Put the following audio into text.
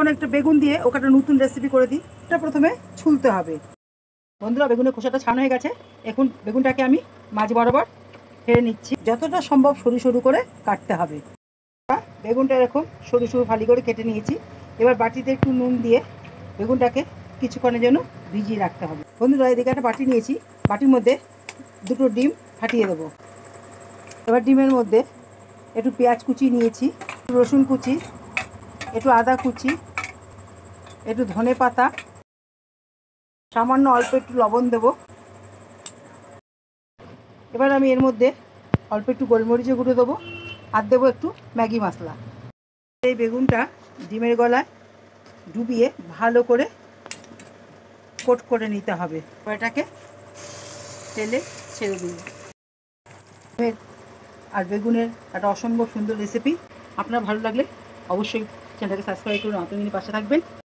এখন একটা বেগুন দিয়ে ওকে একটা নতুন রেসিপি করে দিই। এটা প্রথমে ছুলতে হবে। বন্ধুরা, বেগুনের খোসাটা ছাড়ানো হয়ে গেছে। এখন বেগুনটাকে আমি মাঝ বরাবর ফেলে নিচ্ছি। যতটা সম্ভব সরু সরু করে কাটতে হবে। বেগুনটা এরকম সরু সরু ফালি করে কেটে নিয়েছি। এবার বাটিতে একটু নুন দিয়ে বেগুনটাকে কিছুক্ষণের জন্য ভিজিয়ে রাখতে হবে। বন্ধুরা, এদিকে একটা বাটি নিয়েছি, বাটির মধ্যে দুটো ডিম ফাটিয়ে দেবো। এবার ডিমের মধ্যে একটু পেঁয়াজ কুচি নিয়েছি, একটু রসুন কুচি, একটু আদা কুচি, একটু ধনে পাতা, সামান্য অল্প একটু লবণ দেব। এবার আমি এর মধ্যে অল্প একটু গোলমরিচের গুঁড়ো দেবো আর দেবো একটু ম্যাগি মশলা। এই বেগুনটা ডিমের গলায় ডুবিয়ে ভালো করে কোট করে নিতে হবে। এটাকে তেলে ছেড়ে দিই। আর বেগুনের একটা অসম্ভব সুন্দর রেসিপি। আপনার ভালো লাগলে অবশ্যই চ্যানেলটাকে সাবস্ক্রাইব করুন, আপনি পাশে থাকবেন।